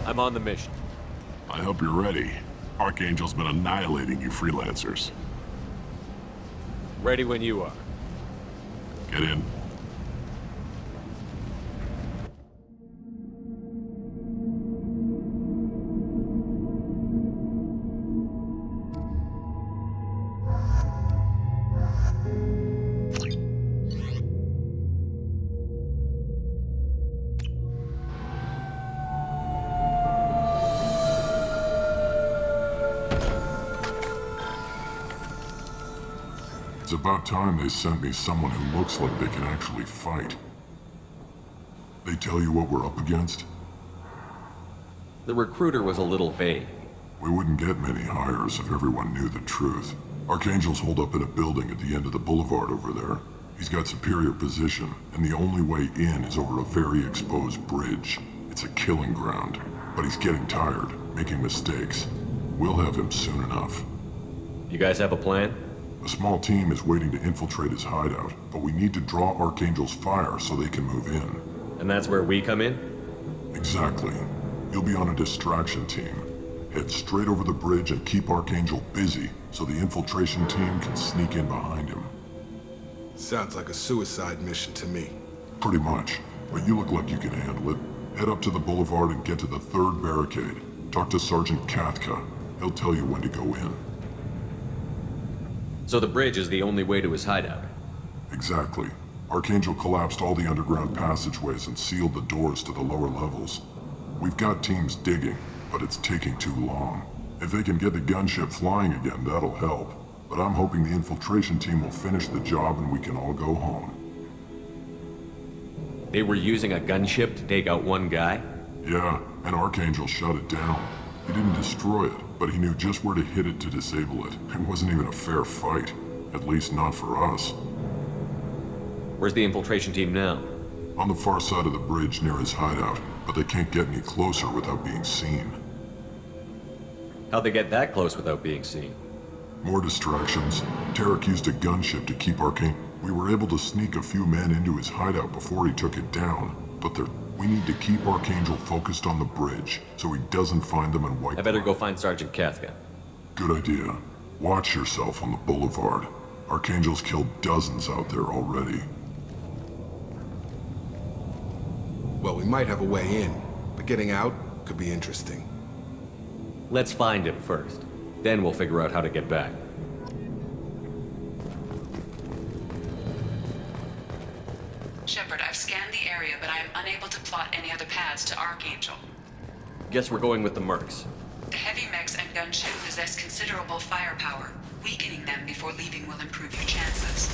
I'm on the mission. I hope you're ready. Archangel's been annihilating you freelancers. Ready when you are. Get in. It's about time they sent me someone who looks like they can actually fight. They tell you what we're up against? The recruiter was a little vague. We wouldn't get many hires if everyone knew the truth. Archangel's holed up in a building at the end of the boulevard over there. He's got superior position, and the only way in is over a very exposed bridge. It's a killing ground, but he's getting tired, making mistakes. We'll have him soon enough. You guys have a plan? A small team is waiting to infiltrate his hideout, but we need to draw Archangel's fire so they can move in. And that's where we come in? Exactly. You'll be on a distraction team. Head straight over the bridge and keep Archangel busy so the infiltration team can sneak in behind him. Sounds like a suicide mission to me. Pretty much, but you look like you can handle it. Head up to the boulevard and get to the third barricade. Talk to Sergeant Kathka. He'll tell you when to go in. So the bridge is the only way to his hideout? Exactly. Archangel collapsed all the underground passageways and sealed the doors to the lower levels. We've got teams digging, but it's taking too long. If they can get the gunship flying again, that'll help. But I'm hoping the infiltration team will finish the job and we can all go home. They were using a gunship to take out one guy? Yeah, and Archangel shut it down. He didn't destroy it, but he knew just where to hit it to disable it. It wasn't even a fair fight. At least not for us. Where's the infiltration team now? On the far side of the bridge near his hideout, but they can't get any closer without being seen. How'd they get that close without being seen? More distractions. Tarek used a gunship to keep Arcane. We were able to sneak a few men into his hideout before he took it down, but we need to keep Archangel focused on the bridge, so he doesn't find them and wipe I better them go out. find Sergeant Kathka. Good idea. Watch yourself on the boulevard. Archangel's killed dozens out there already. Well, we might have a way in, but getting out could be interesting. Let's find him first. Then we'll figure out how to get back. Shepard, I've scanned the area, but I am unable to plot any other paths to Archangel. Guess we're going with the mercs. The heavy mechs and gunship possess considerable firepower. Weakening them before leaving will improve your chances.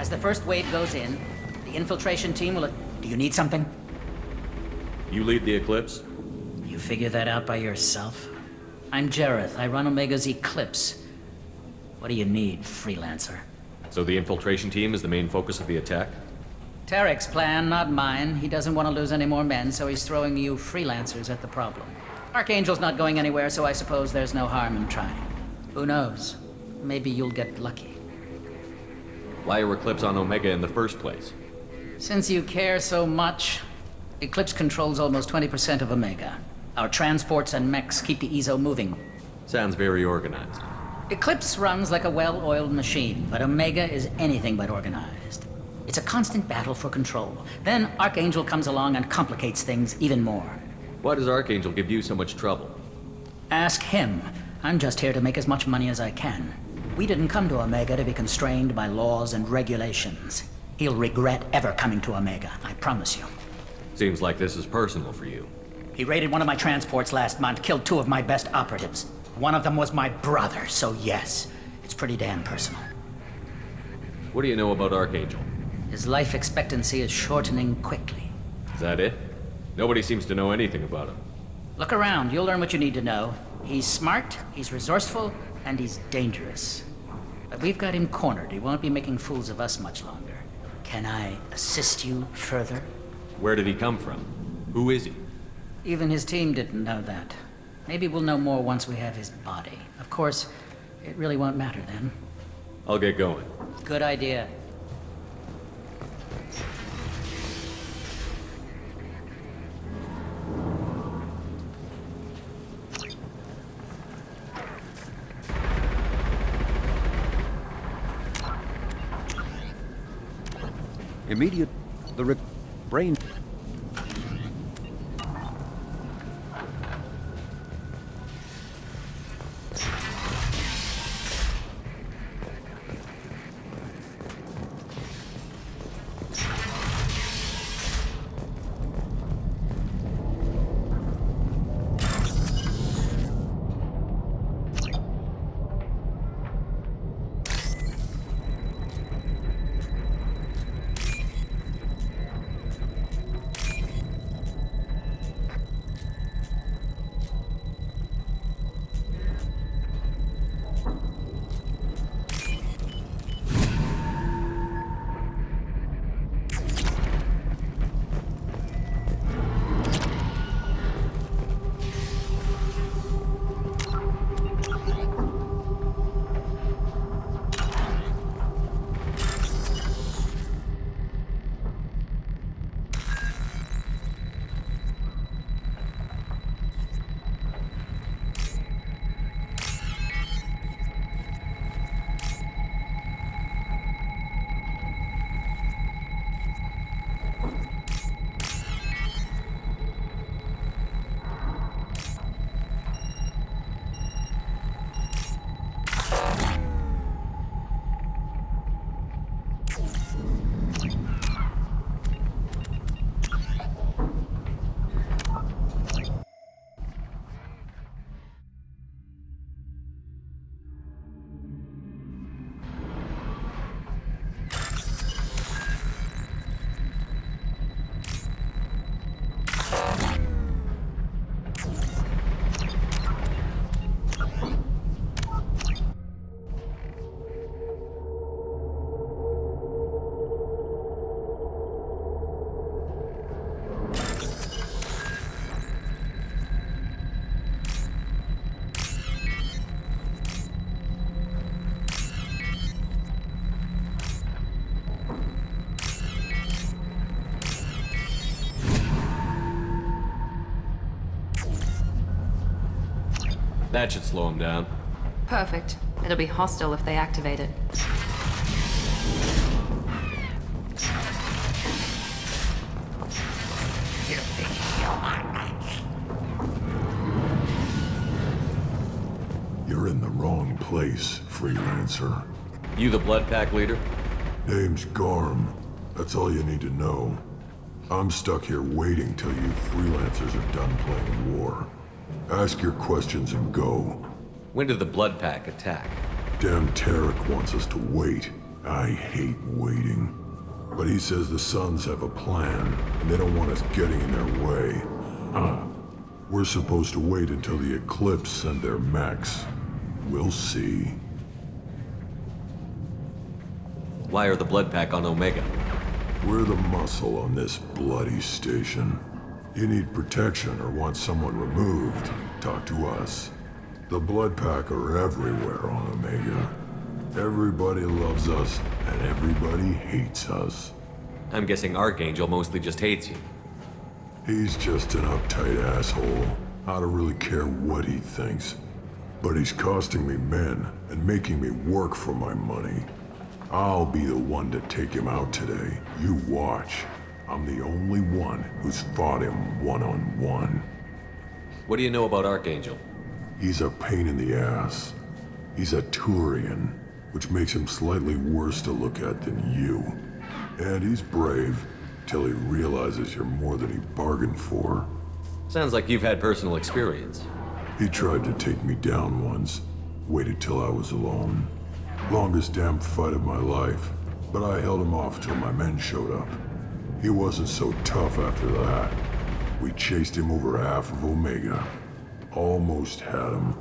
As the first wave goes in, the infiltration team will... Do you need something? You lead the Eclipse? You figure that out by yourself? I'm Jareth. I run Omega's Eclipse. What do you need, freelancer? So the infiltration team is the main focus of the attack? Tarek's plan, not mine. He doesn't want to lose any more men, so he's throwing you freelancers at the problem. Archangel's not going anywhere, so I suppose there's no harm in trying. Who knows? Maybe you'll get lucky. Why are Eclipse on Omega in the first place? Since you care so much, Eclipse controls almost 20% of Omega. Our transports and mechs keep the EZO moving. Sounds very organized. Eclipse runs like a well-oiled machine, but Omega is anything but organized. It's a constant battle for control. Then Archangel comes along and complicates things even more. Why does Archangel give you so much trouble? Ask him. I'm just here to make as much money as I can. We didn't come to Omega to be constrained by laws and regulations. He'll regret ever coming to Omega, I promise you. Seems like this is personal for you. He raided one of my transports last month, killed 2 of my best operatives. One of them was my brother, so yes, it's pretty damn personal. What do you know about Archangel? His life expectancy is shortening quickly. Is that it? Nobody seems to know anything about him. Look around, you'll learn what you need to know. He's smart, he's resourceful, and he's dangerous. But we've got him cornered. He won't be making fools of us much longer. Can I assist you further? Where did he come from? Who is he? Even his team didn't know that. Maybe we'll know more once we have his body. Of course, it really won't matter then. I'll get going. Good idea. Immediate. Brain. That should slow him down. Perfect. It'll be hostile if they activate it. You're in the wrong place, freelancer. You the Blood Pack leader? Name's Garm. That's all you need to know. I'm stuck here waiting till you freelancers are done playing war. Ask your questions and go. When did the Blood Pack attack? Damn Tarek wants us to wait. I hate waiting. But he says the Suns have a plan, and they don't want us getting in their way. We're supposed to wait until the Eclipse send their mechs. We'll see. Why are the Blood Pack on Omega? We're the muscle on this bloody station. You need protection or want someone removed, talk to us. The Blood Pack are everywhere on Omega. Everybody loves us, and everybody hates us. I'm guessing Archangel mostly just hates you. He's just an uptight asshole. I don't really care what he thinks. But he's costing me men and making me work for my money. I'll be the one to take him out today. You watch. I'm the only one who's fought him one-on-one. What do you know about Archangel? He's a pain in the ass. He's a Turian, which makes him slightly worse to look at than you. And he's brave, till he realizes you're more than he bargained for. Sounds like you've had personal experience. He tried to take me down once. Waited till I was alone. Longest damn fight of my life. But I held him off till my men showed up. He wasn't so tough after that. We chased him over half of Omega. Almost had him.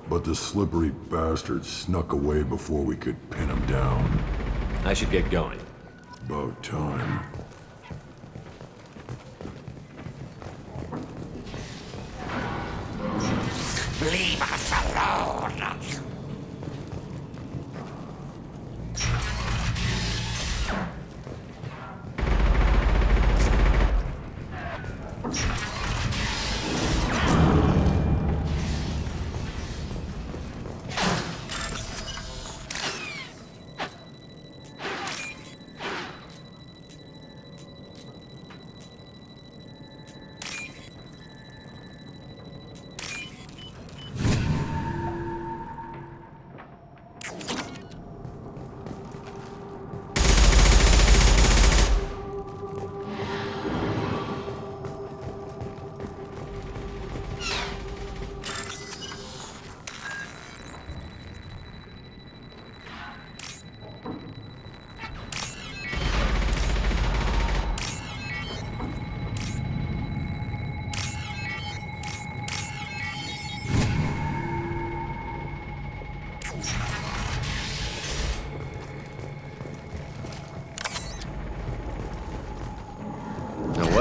But the slippery bastard snuck away before we could pin him down. I should get going. About time. Leave us alone!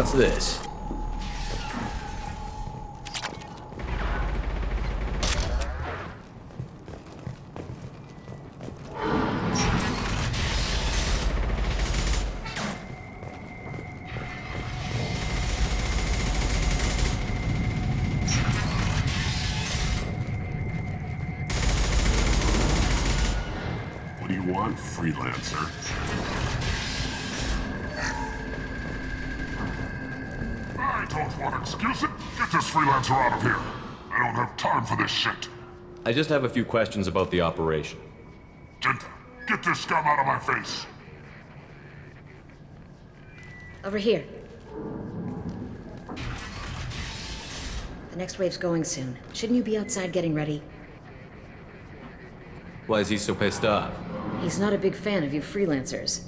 What's this? What do you want, freelancer? I don't want excuses. Get this freelancer out of here. I don't have time for this shit. I just have a few questions about the operation. Genta, get this scum out of my face. Over here. The next wave's going soon. Shouldn't you be outside getting ready? Why is he so pissed off? He's not a big fan of you freelancers.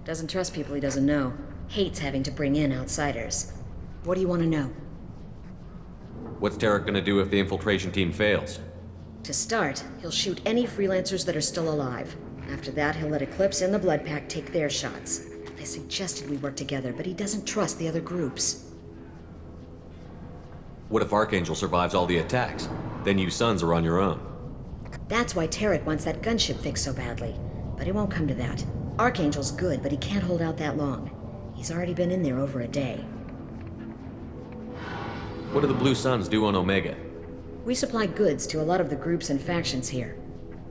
Doesn't trust people he doesn't know. Hates having to bring in outsiders. What do you want to know? What's Tarek gonna do if the infiltration team fails? To start, he'll shoot any freelancers that are still alive. After that, he'll let Eclipse and the Blood Pack take their shots. I suggested we work together, but he doesn't trust the other groups. What if Archangel survives all the attacks? Then you sons are on your own. That's why Tarek wants that gunship fixed so badly. But it won't come to that. Archangel's good, but he can't hold out that long. He's already been in there over a day. What do the Blue Suns do on Omega? We supply goods to a lot of the groups and factions here.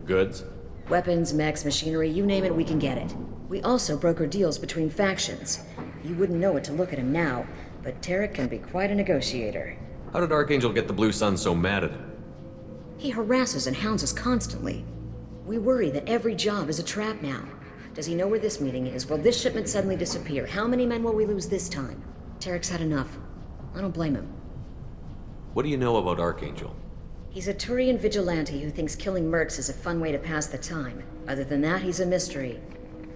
Goods? Weapons, mechs, machinery, you name it, we can get it. We also broker deals between factions. You wouldn't know it to look at him now, but Tarek can be quite a negotiator. How did Archangel get the Blue Suns so mad at him? He harasses and hounds us constantly. We worry that every job is a trap now. Does he know where this meeting is? Will this shipment suddenly disappear? How many men will we lose this time? Tarek's had enough. I don't blame him. What do you know about Archangel? He's a Turian vigilante who thinks killing mercs is a fun way to pass the time. Other than that, he's a mystery.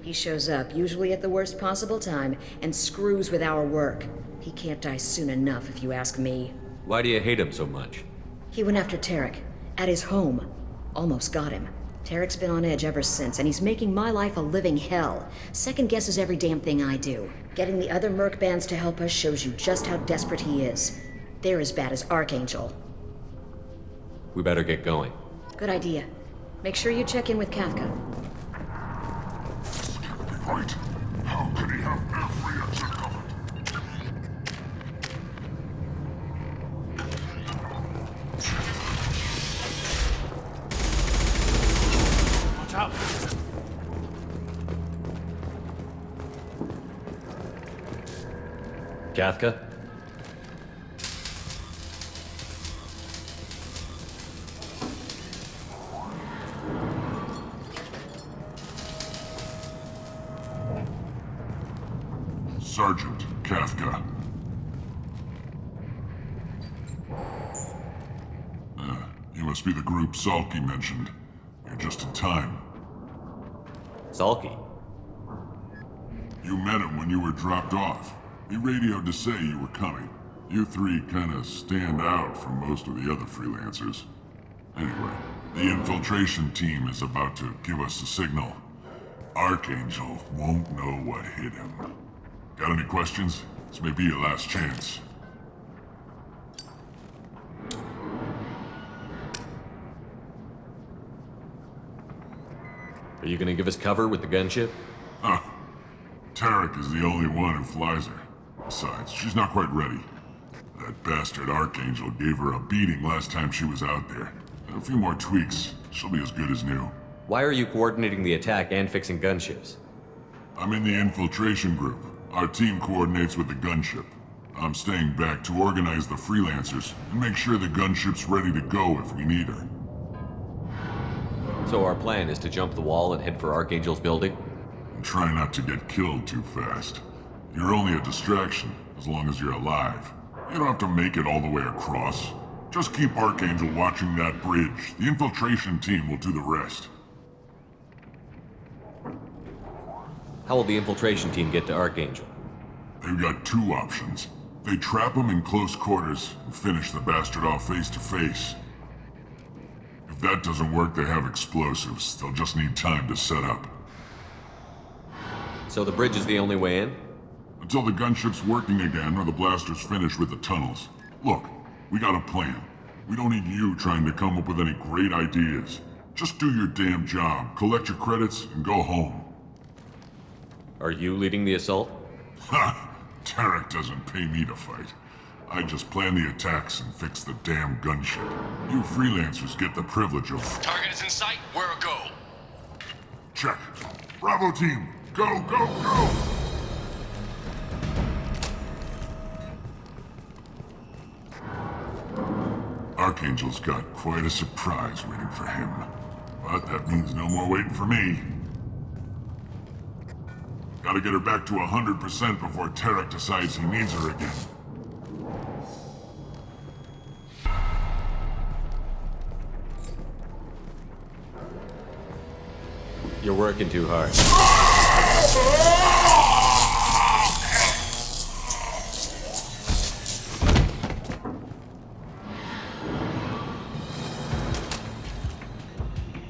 He shows up, usually at the worst possible time, and screws with our work. He can't die soon enough, if you ask me. Why do you hate him so much? He went after Tarek, at his home. Almost got him. Tarek's been on edge ever since, and he's making my life a living hell. Second guesses every damn thing I do. Getting the other merc bands to help us shows you just how desperate he is. They're as bad as Archangel. We better get going. Good idea. Make sure you check in with Kafka. Right. How could he have every exit covered? Watch out! Kafka? Sergeant Kafka. You must be the group Salky mentioned. You're just in time. Salky? You met him when you were dropped off. He radioed to say you were coming. You three kinda stand out from most of the other freelancers. Anyway, the infiltration team is about to give us a signal. Archangel won't know what hit him. Got any questions? This may be your last chance. Are you gonna give us cover with the gunship? Tarek is the only one who flies her. Besides, she's not quite ready. That bastard Archangel gave her a beating last time she was out there. A few more tweaks, she'll be as good as new. Why are you coordinating the attack and fixing gunships? I'm in the infiltration group. Our team coordinates with the gunship. I'm staying back to organize the freelancers and make sure the gunship's ready to go if we need her. So our plan is to jump the wall and head for Archangel's building? And try not to get killed too fast. You're only a distraction, as long as you're alive. You don't have to make it all the way across. Just keep Archangel watching that bridge. The infiltration team will do the rest. How will the infiltration team get to Archangel? They've got two options. They trap him in close quarters and finish the bastard off face to face. If that doesn't work, they have explosives. They'll just need time to set up. So the bridge is the only way in? until the gunship's working again or the blasters finish with the tunnels. Look, we got a plan. We don't need you trying to come up with any great ideas. Just do your damn job, collect your credits, and go home. Are you leading the assault? Ha! Tarek doesn't pay me to fight. I just plan the attacks and fix the damn gunship. You freelancers get the privilege of... Target is in sight. Where a go? Check. Bravo team, go, go, go! Archangel's got quite a surprise waiting for him. But that means no more waiting for me. Gotta get her back to 100% before Tarek decides he needs her again. You're working too hard.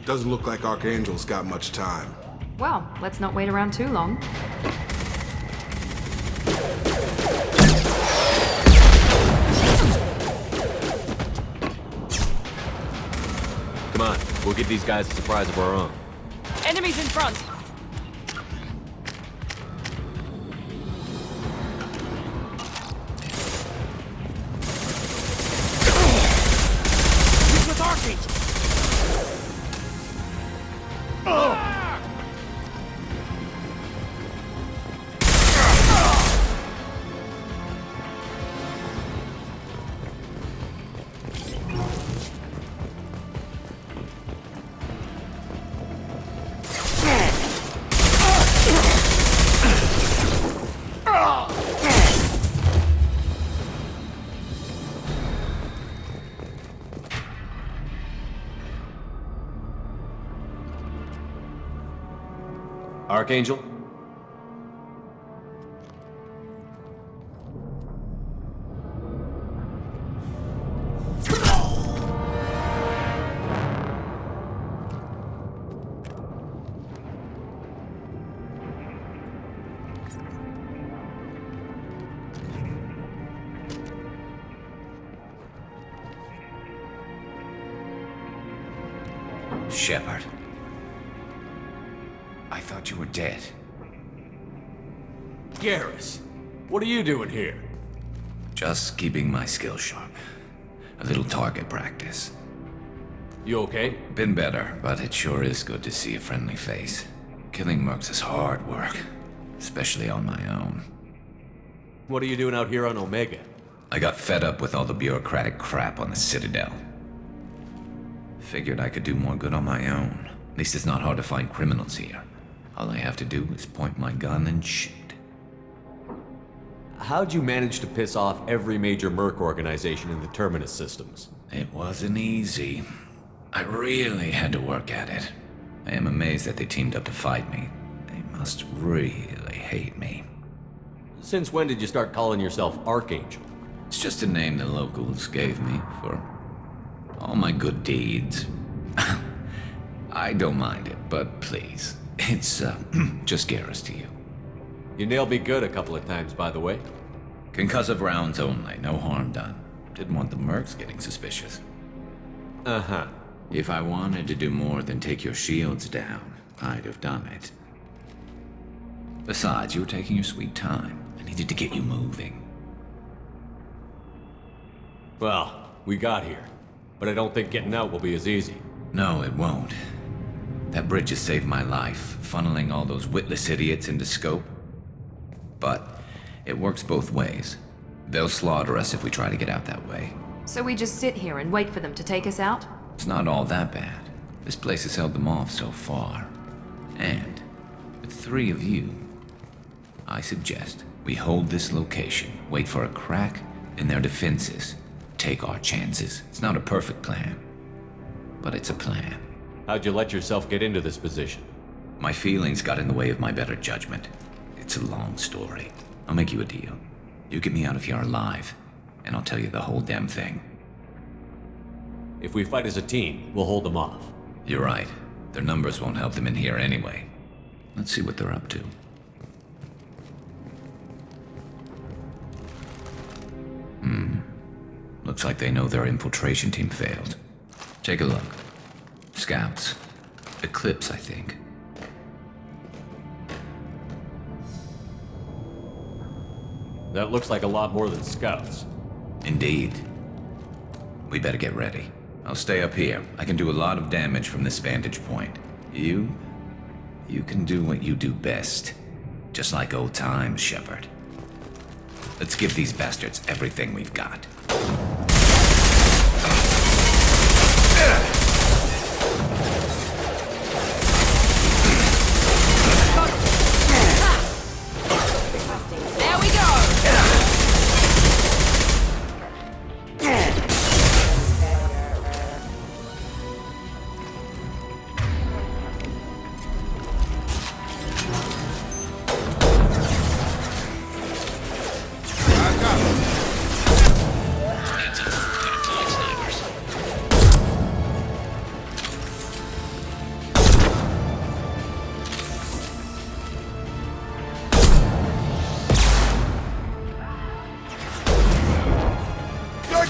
Doesn't look like Archangel's got much time. Well, let's not wait around too long. Come on, we'll give these guys a surprise of our own. Enemies in front! He's with Archangel! Archangel? Shepard. I thought you were dead. Garrus, what are you doing here? Just keeping my skills sharp. A little target practice. You okay? Been better, but it sure is good to see a friendly face. Killing mercs is hard work, especially on my own. What are you doing out here on Omega? I got fed up with all the bureaucratic crap on the Citadel. Figured I could do more good on my own. At least it's not hard to find criminals here. All I have to do is point my gun and shoot. How'd you manage to piss off every major merc organization in the Terminus systems? It wasn't easy. I really had to work at it. I am amazed that they teamed up to fight me. They must really hate me. Since when did you start calling yourself Archangel? It's just a name the locals gave me for all my good deeds. I don't mind it, but please, it's just Garrus to you. You nailed me good a couple of times, by the way. Concussive rounds only, no harm done. Didn't want the mercs getting suspicious. Uh-huh. If I wanted to do more than take your shields down, I'd have done it. Besides, you were taking your sweet time. I needed to get you moving. Well, we got here. But I don't think getting out will be as easy. No, it won't. That bridge has saved my life, funneling all those witless idiots into scope. But it works both ways. They'll slaughter us if we try to get out that way. So we just sit here and wait for them to take us out? It's not all that bad. This place has held them off so far. And with 3 of you, I suggest we hold this location, wait for a crack in their defenses, take our chances. It's not a perfect plan, but it's a plan. How'd you let yourself get into this position? My feelings got in the way of my better judgment. It's a long story. I'll make you a deal. You get me out of here alive, and I'll tell you the whole damn thing. If we fight as a team, we'll hold them off. You're right. Their numbers won't help them in here anyway. Let's see what they're up to. Looks like they know their infiltration team failed. Take a look. Scouts. Eclipse, I think. That looks like a lot more than scouts. Indeed. We better get ready. I'll stay up here. I can do a lot of damage from this vantage point. You can do what you do best. Just like old times, Shepard. Let's give these bastards everything we've got. There we go!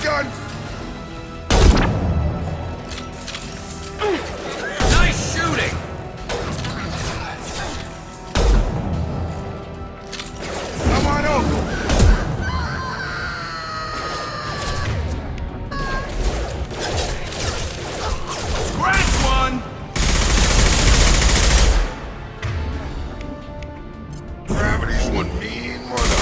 Gun! Nice shooting! Come on over! Scratch one! Gravity's one mean mother.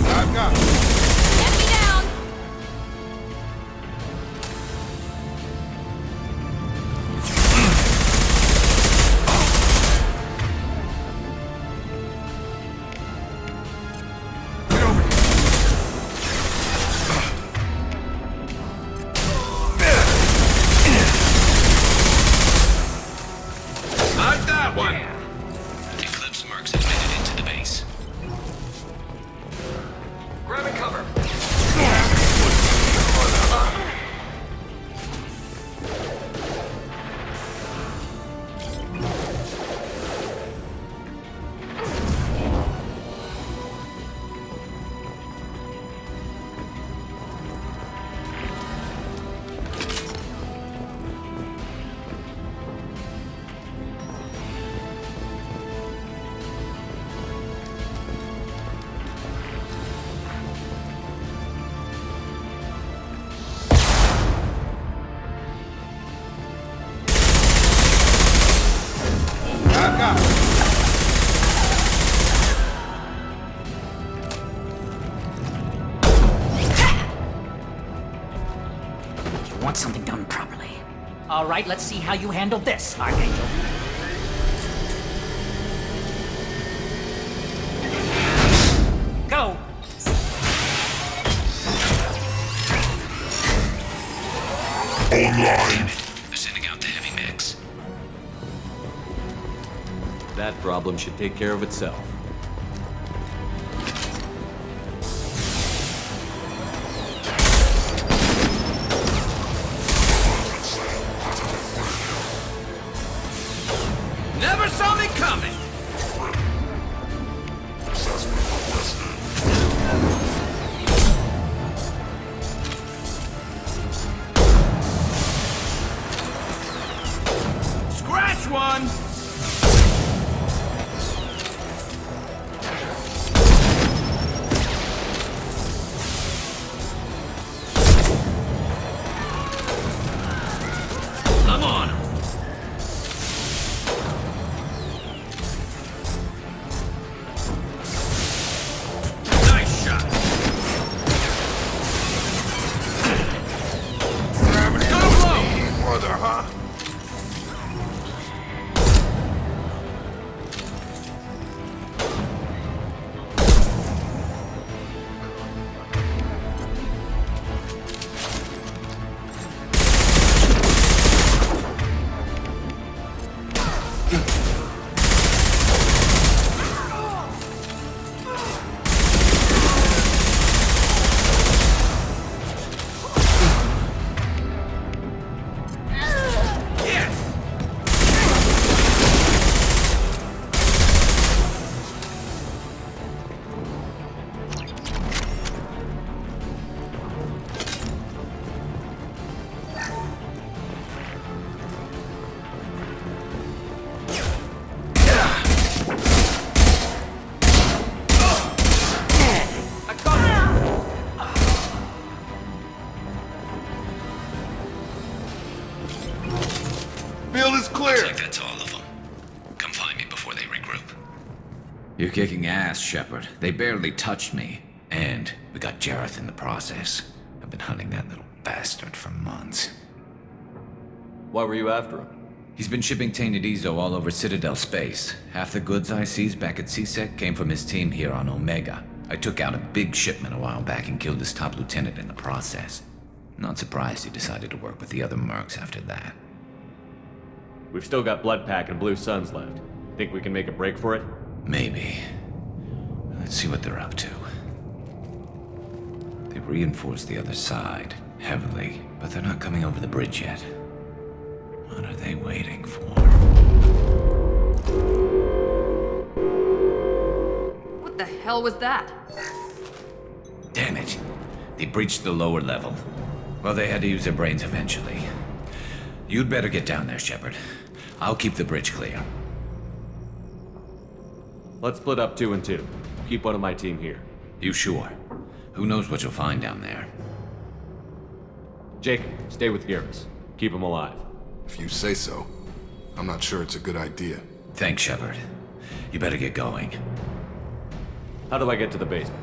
I've got it. Get me down! Get over here. Like that one! Eclipse mercs have made it into the base. Grabbing cover. I've got it. You want something done properly. All right, let's see how you handle this, Archangel. Go! Damn it. They're sending out the heavy mix. That problem should take care of itself. Never saw me coming! Scratch one! You're kicking ass, Shepard. They barely touched me. And we got Jareth in the process. I've been hunting that little bastard for months. Why were you after him? He's been shipping tainted Ezo all over Citadel space. Half the goods I seized back at CSEC came from his team here on Omega. I took out a big shipment a while back and killed his top lieutenant in the process. Not surprised he decided to work with the other mercs after that. We've still got Bloodpack and Blue Suns left. Think we can make a break for it? Maybe. Let's see what they're up to. They reinforced the other side, heavily, but they're not coming over the bridge yet. What are they waiting for? What the hell was that? Damn it. They breached the lower level. Well, they had to use their brains eventually. You'd better get down there, Shepard. I'll keep the bridge clear. Let's split up 2 and 2. Keep one of my team here. You sure? Who knows what you'll find down there? Jacob, stay with Garrus. Keep him alive. If you say so. I'm not sure it's a good idea. Thanks, Shepard. You better get going. How do I get to the basement?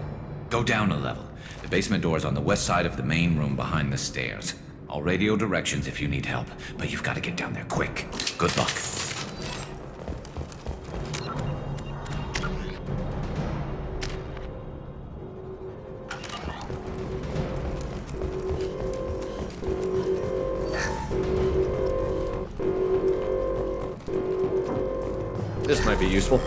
Go down a level. The basement door is on the west side of the main room behind the stairs. I'll radio directions if you need help, but you've got to get down there quick. Good luck. This might be useful.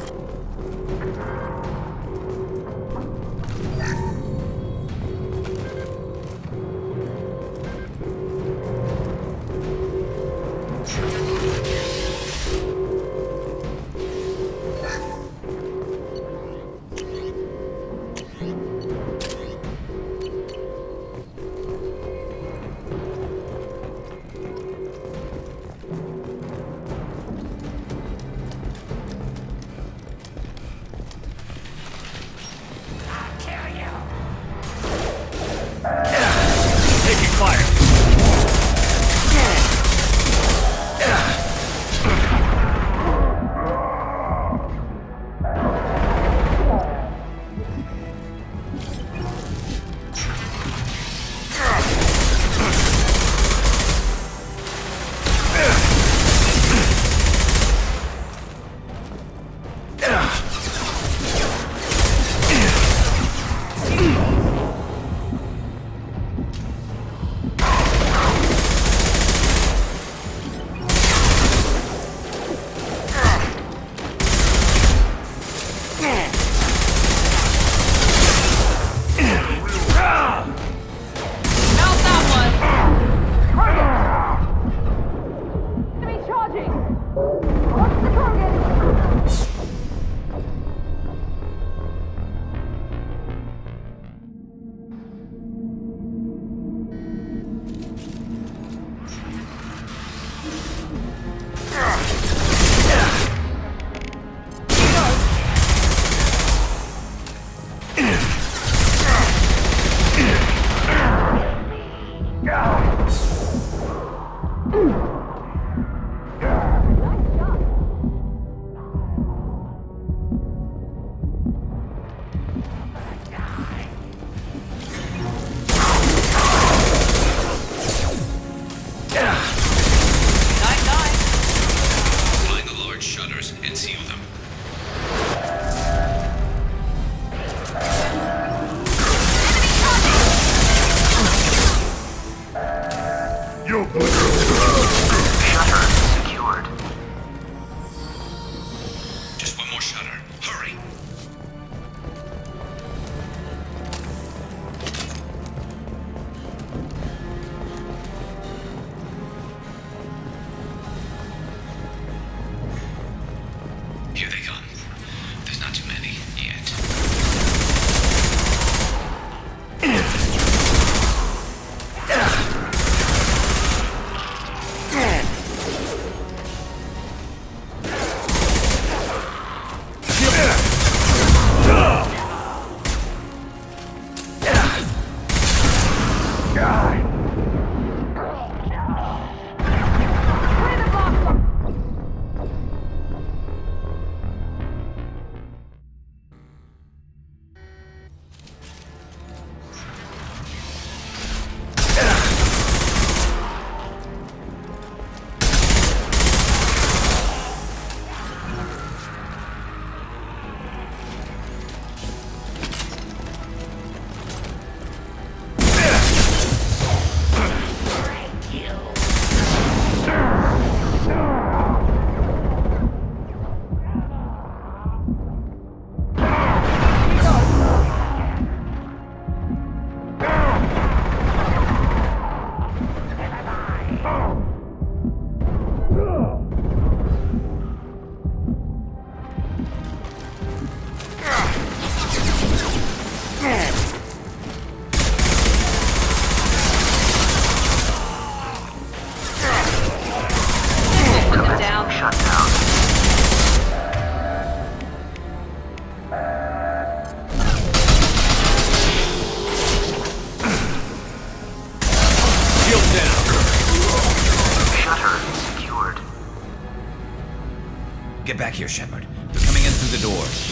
Get back here, Shepard. They're coming in through the doors.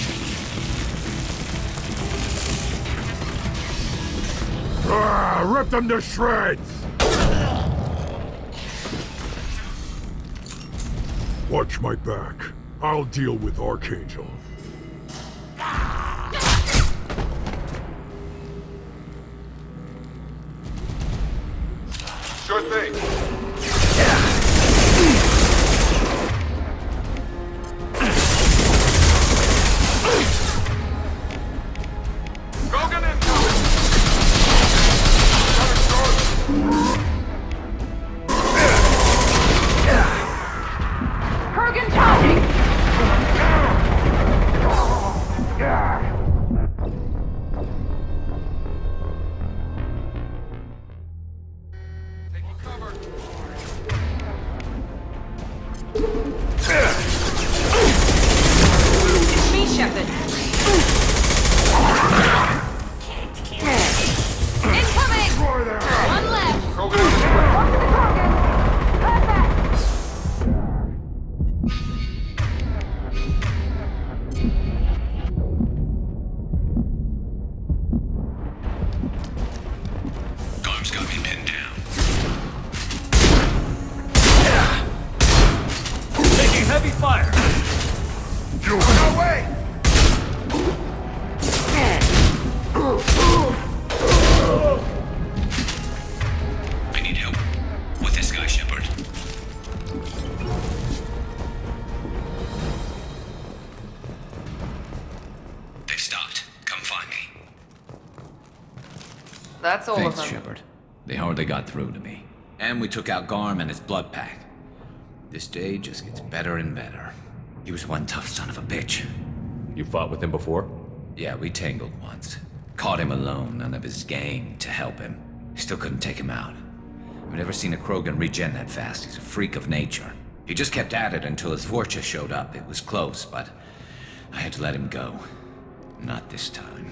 Rip them to shreds! Watch my back. I'll deal with Archangel. Sure thing. Krogan incoming! Kurgan charging! Taking cover. It's me, Shepard. Incoming! One left! Krogan on his way. Walk to the Kurgan! Perfect! Garm's got me pinned down. Taking heavy fire! No way! I need help with this guy, Shepard. They've stopped. Come find me. That's all Thanks, of them. Shepard. They hardly got through to me. And we took out Garm and his blood pack. This day just gets better and better. He was one tough son of a bitch. You fought with him before? Yeah, we tangled once. Caught him alone, none of his gang to help him. Still couldn't take him out. I've never seen a Krogan regen that fast. He's a freak of nature. He just kept at it until his Vorcha showed up. It was close, but I had to let him go. Not this time.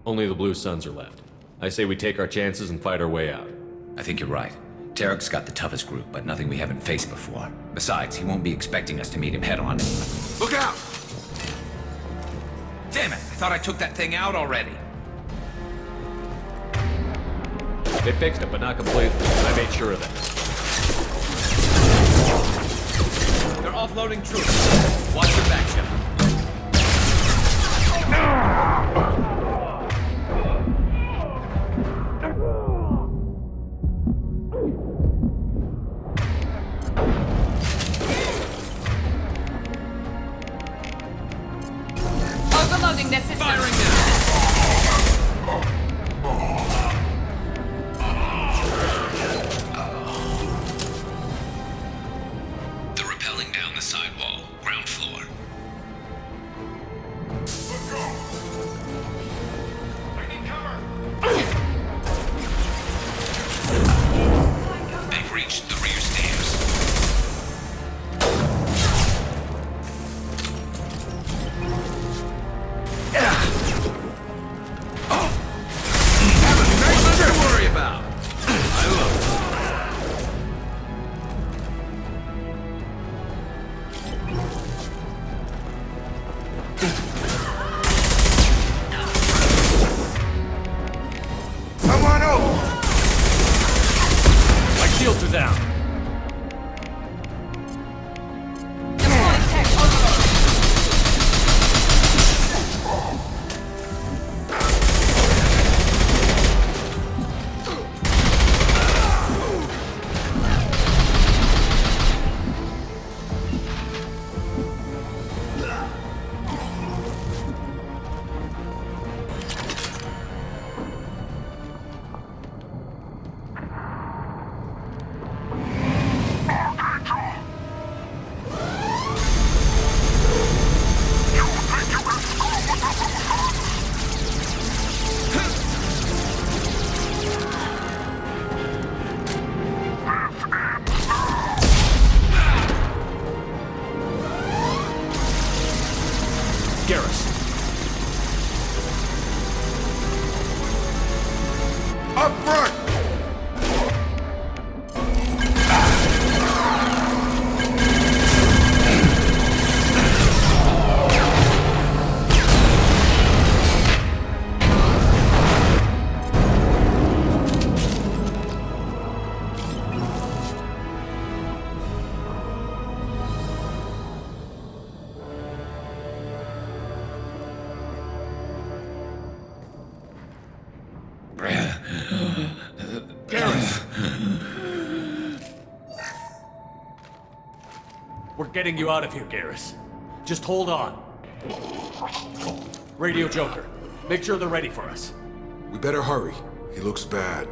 Only the Blue Suns are left. I say we take our chances and fight our way out. I think you're right. Tarek's got the toughest group, but nothing we haven't faced before. Besides, he won't be expecting us to meet him head-on. Look out! Damn it! I thought I took that thing out already. They fixed it, but not completely. I made sure of that. They're offloading troops. Watch your back, Shepard. Overloading their system. Firing now! They're rappelling down the sidewall, ground floor. I need cover! They've reached the rear stairs. Nothing to worry about. I love it. Come on over! My shields are down. Deploying tech overload. Garrus. Up front! getting you out of here, Garrus. Just hold on. Radio Joker, make sure they're ready for us. We better hurry. He looks bad.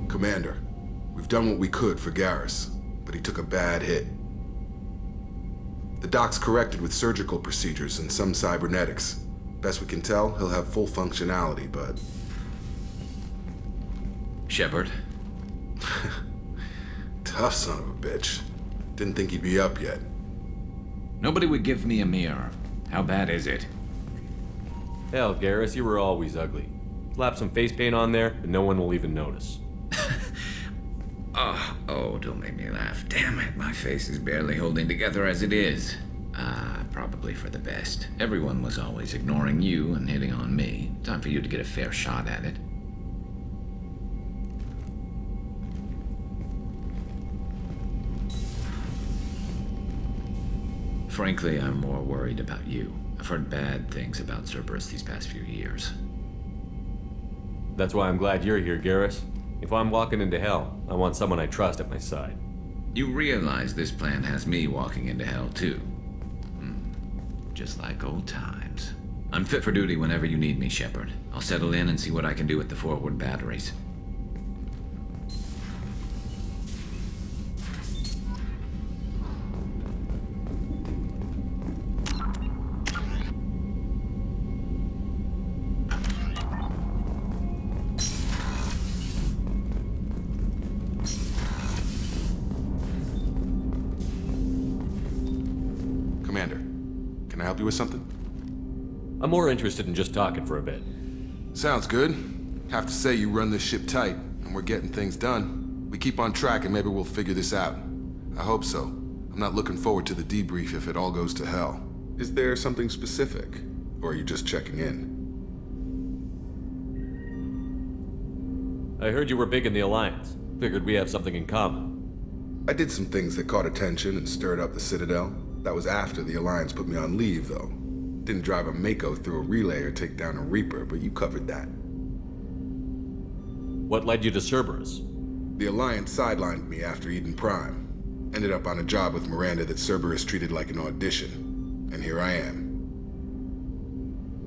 Commander, we've done what we could for Garrus, but he took a bad hit. The doc's corrected with surgical procedures and some cybernetics. Best we can tell, he'll have full functionality, but... Shepard, Tough son of a bitch. Didn't think he'd be up yet. nobody would give me a mirror. How bad is it? Hell, Garrus, you were always ugly. Slap some face paint on there, and no one will even notice. Oh, don't make me laugh. Damn it, my face is barely holding together as it is. Probably for the best. Everyone was always ignoring you and hitting on me. Time for you to get a fair shot at it. Frankly, I'm more worried about you. I've heard bad things about Cerberus these past few years. That's why I'm glad you're here, Garrus. If I'm walking into hell, I want someone I trust at my side. You realize this plan has me walking into hell, too. Just like old times. I'm fit for duty whenever you need me, Shepard. I'll settle in and see what I can do with the forward batteries. Commander, can I help you with something? I'm more interested in just talking for a bit. Sounds good. Have to say you run this ship tight, and we're getting things done. We keep on track and maybe we'll figure this out. I hope so. I'm not looking forward to the debrief if it all goes to hell. Is there something specific? Or are you just checking in? I heard you were big in the Alliance. Figured we have something in common. I did some things that caught attention and stirred up the Citadel. That was after the Alliance put me on leave, though. Didn't drive a Mako through a relay or take down a Reaper, but you covered that. What led you to Cerberus? The Alliance sidelined me after Eden Prime. Ended up on a job with Miranda that Cerberus treated like an audition. And here I am.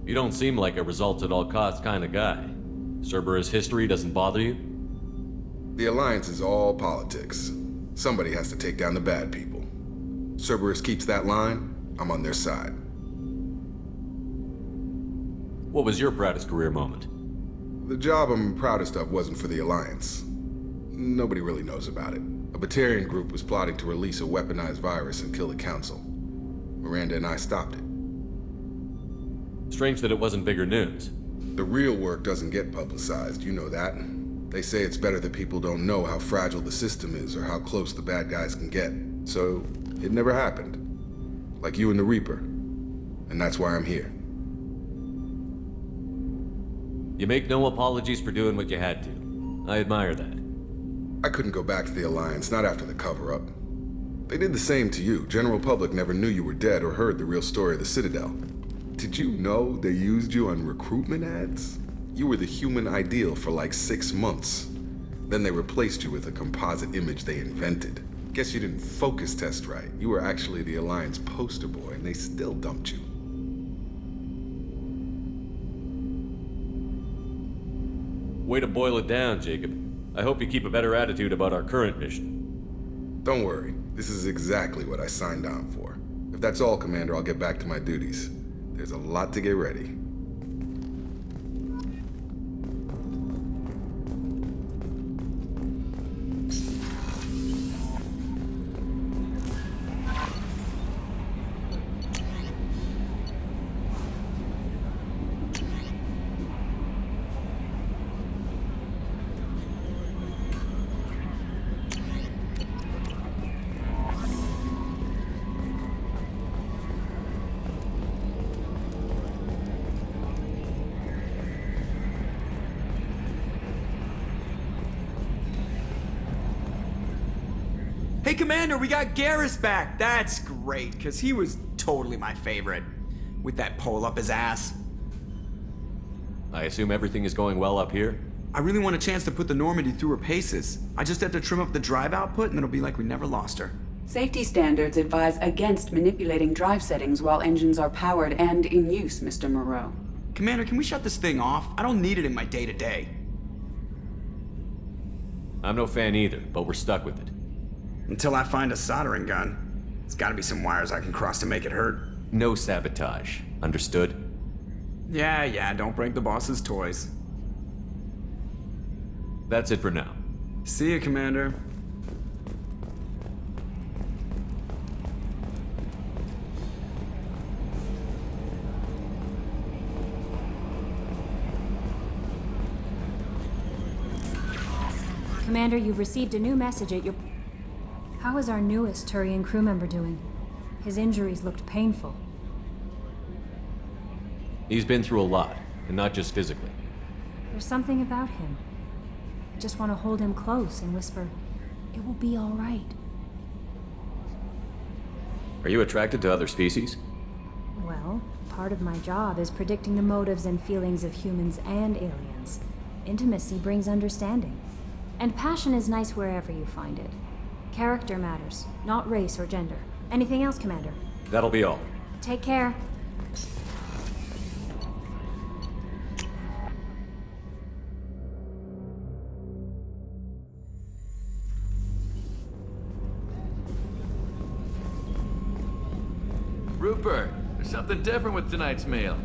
You don't seem like a results at all costs kind of guy. Cerberus history doesn't bother you? The Alliance is all politics. Somebody has to take down the bad people. Cerberus keeps that line, I'm on their side. What was your proudest career moment? The job I'm proudest of wasn't for the Alliance. Nobody really knows about it. A Batarian group was plotting to release a weaponized virus and kill the Council. Miranda and I stopped it. Strange that it wasn't bigger news. The real work doesn't get publicized, you know that. They say it's better that people don't know how fragile the system is or how close the bad guys can get. So, it never happened. Like you and the Reaper. And that's why I'm here. You make no apologies for doing what you had to. I admire that. I couldn't go back to the Alliance, not after the cover-up. They did the same to you. General public never knew you were dead or heard the real story of the Citadel. Did you know they used you on recruitment ads? You were the human ideal for like 6 months. Then they replaced you with a composite image they invented. Guess you didn't focus test right. You were actually the Alliance poster boy, and they still dumped you. Way to boil it down, Jacob. I hope you keep a better attitude about our current mission. Don't worry. This is exactly what I signed on for. If that's all, Commander, I'll get back to my duties. There's a lot to get ready. Hey, Commander, we got Garrus back. That's great, because he was totally my favorite. With that pole up his ass. I assume everything is going well up here? I really want a chance to put the Normandy through her paces. I just have to trim up the drive output and it'll be like we never lost her. Safety standards advise against manipulating drive settings while engines are powered and in use, Mr. Moreau. Commander, can we shut this thing off? I don't need it in my day-to-day. I'm no fan either, but we're stuck with it. Until I find a soldering gun. There's gotta be some wires I can cross to make it hurt. No sabotage. Understood? Yeah, don't break the boss's toys. That's it for now. See you, Commander. Commander, you've received a new message at your... How is our newest Turian crew member doing? His injuries looked painful. He's been through a lot, and not just physically. There's something about him. I just want to hold him close and whisper, "It will be all right." Are you attracted to other species? Well, part of my job is predicting the motives and feelings of humans and aliens. Intimacy brings understanding. And passion is nice wherever you find it. Character matters, not race or gender. Anything else, Commander? That'll be all. Take care. Rupert, there's something different with tonight's meal.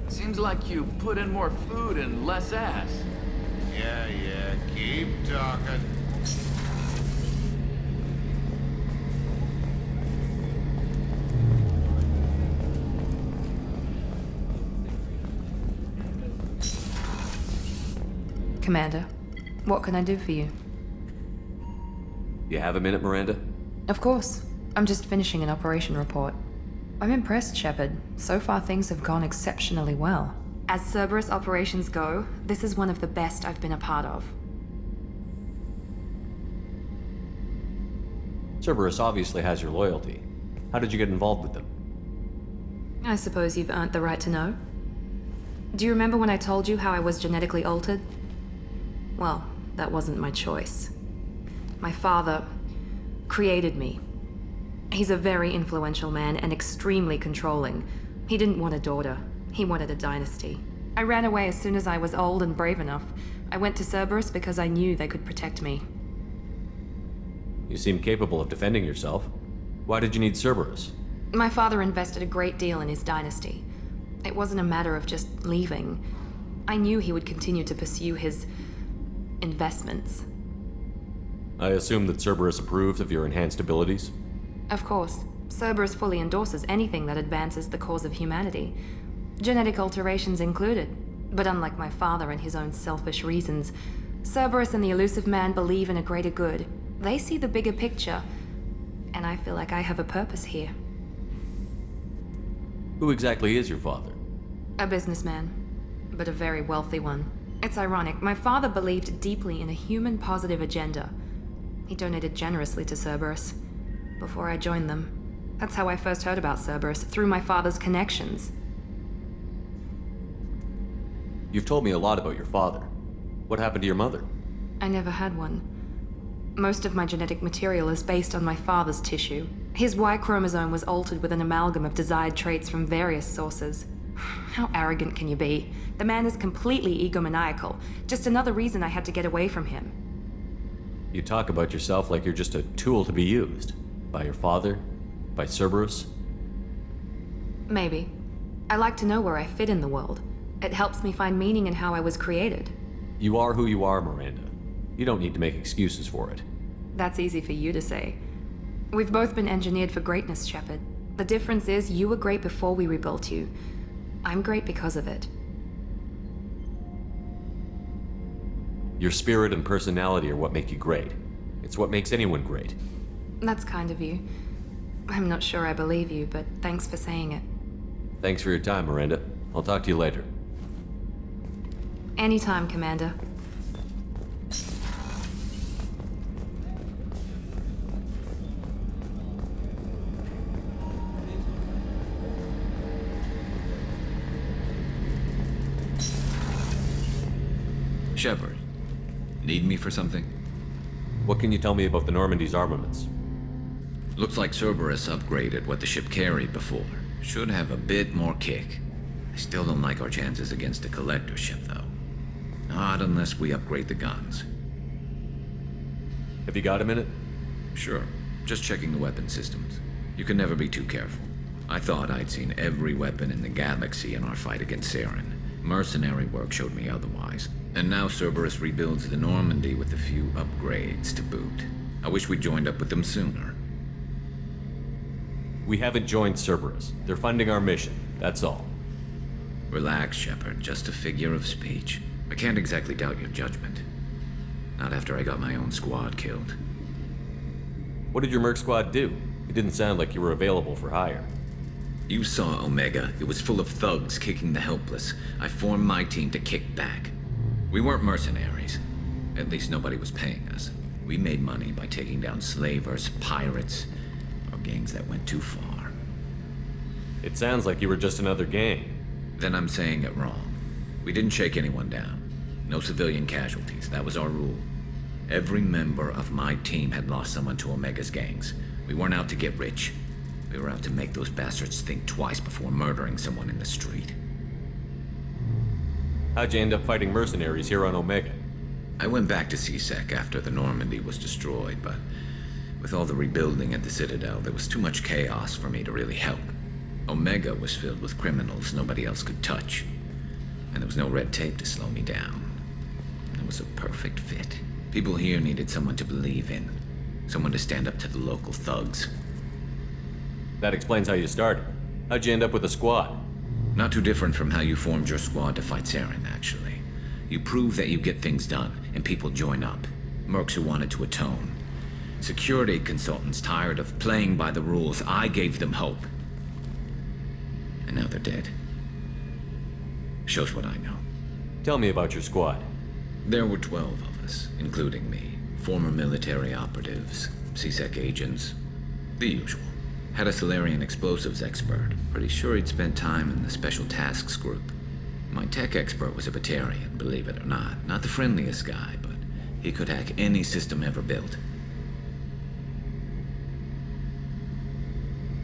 Seems like you put in more food and less ass. Yeah, keep talking. Commander, what can I do for you? You have a minute, Miranda? Of course. I'm just finishing an operation report. I'm impressed, Shepard. So far things have gone exceptionally well. As Cerberus operations go, this is one of the best I've been a part of. Cerberus obviously has your loyalty. How did you get involved with them? I suppose you've earned the right to know. Do you remember when I told you how I was genetically altered? Well, that wasn't my choice. My father created me. He's a very influential man and extremely controlling. He didn't want a daughter. He wanted a dynasty. I ran away as soon as I was old and brave enough. I went to Cerberus because I knew they could protect me. You seem capable of defending yourself. Why did you need Cerberus? My father invested a great deal in his dynasty. It wasn't a matter of just leaving. I knew he would continue to pursue his investments. I assume that Cerberus approved of your enhanced abilities? Of course. Cerberus fully endorses anything that advances the cause of humanity. Genetic alterations included. But unlike my father and his own selfish reasons, Cerberus and the Elusive Man believe in a greater good. They see the bigger picture, and I feel like I have a purpose here. Who exactly is your father? A businessman, but a very wealthy one. It's ironic, my father believed deeply in a human-positive agenda. He donated generously to Cerberus before I joined them. That's how I first heard about Cerberus, through my father's connections. You've told me a lot about your father. What happened to your mother? I never had one. Most of my genetic material is based on my father's tissue. His Y chromosome was altered with an amalgam of desired traits from various sources. How arrogant can you be? The man is completely egomaniacal. Just another reason I had to get away from him. You talk about yourself like you're just a tool to be used. By your father? By Cerberus? Maybe. I like to know where I fit in the world. It helps me find meaning in how I was created. You are who you are, Miranda. You don't need to make excuses for it. That's easy for you to say. We've both been engineered for greatness, Shepard. The difference is you were great before we rebuilt you. I'm great because of it. Your spirit and personality are what make you great. It's what makes anyone great. That's kind of you. I'm not sure I believe you, but thanks for saying it. Thanks for your time, Miranda. I'll talk to you later. Anytime, Commander. Commander, Shepard, need me for something? What can you tell me about the Normandy's armaments? Looks like Cerberus upgraded what the ship carried before. Should have a bit more kick. I still don't like our chances against a collector ship, though. Not unless we upgrade the guns. Have you got a minute? Sure. Just checking the weapon systems. You can never be too careful. I thought I'd seen every weapon in the galaxy in our fight against Saren. Mercenary work showed me otherwise. And now Cerberus rebuilds the Normandy with a few upgrades to boot. I wish we'd joined up with them sooner. We haven't joined Cerberus. They're funding our mission, that's all. Relax, Shepard. Just a figure of speech. I can't exactly doubt your judgment. Not after I got my own squad killed. What did your merc squad do? It didn't sound like you were available for hire. You saw Omega. It was full of thugs kicking the helpless. I formed my team to kick back. We weren't mercenaries. At least nobody was paying us. We made money by taking down slavers, pirates, or gangs that went too far. It sounds like you were just another gang. Then I'm saying it wrong. We didn't shake anyone down. No civilian casualties. That was our rule. Every member of my team had lost someone to Omega's gangs. We weren't out to get rich. We were out to make those bastards think twice before murdering someone in the street. How'd you end up fighting mercenaries here on Omega? I went back to C-Sec after the Normandy was destroyed, but with all the rebuilding at the Citadel, there was too much chaos for me to really help. Omega was filled with criminals nobody else could touch, and there was no red tape to slow me down. It was a perfect fit. People here needed someone to believe in, someone to stand up to the local thugs. That explains how you started. How'd you end up with a squad? Not too different from how you formed your squad to fight Saren, actually. You prove that you get things done, and people join up. Mercs who wanted to atone. Security consultants tired of playing by the rules. I gave them hope. And now they're dead. Shows what I know. Tell me about your squad. There were 12 of us, including me. Former military operatives, C-Sec agents, the usual. Had a Solarian explosives expert. Pretty sure he'd spent time in the Special Tasks group. My tech expert was a Batarian, believe it or not. Not the friendliest guy, but he could hack any system ever built.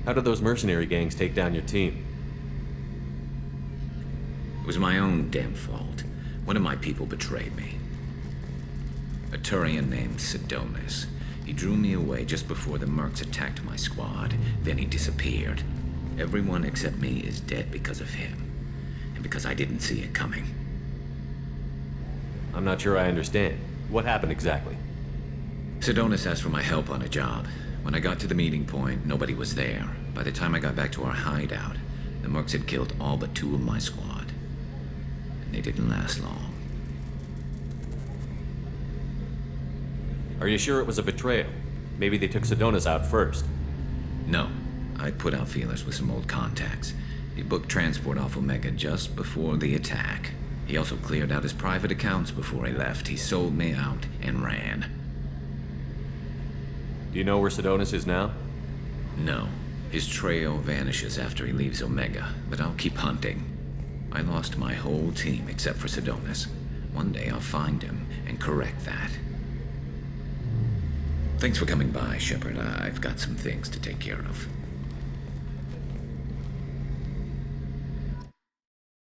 How did those mercenary gangs take down your team? It was my own damn fault. One of my people betrayed me. A Turian named Sidonis. He drew me away just before the mercs attacked my squad. Then he disappeared. Everyone except me is dead because of him. And because I didn't see it coming. I'm not sure I understand. What happened exactly? Sidonis asked for my help on a job. When I got to the meeting point, nobody was there. By the time I got back to our hideout, the mercs had killed all but 2 of my squad. And they didn't last long. Are you sure it was a betrayal? Maybe they took Sidonis out first. No. I put out feelers with some old contacts. He booked transport off Omega just before the attack. He also cleared out his private accounts before he left. He sold me out and ran. Do you know where Sidonis is now? No. His trail vanishes after he leaves Omega, but I'll keep hunting. I lost my whole team except for Sidonis. One day I'll find him and correct that. Thanks for coming by, Shepard. I've got some things to take care of.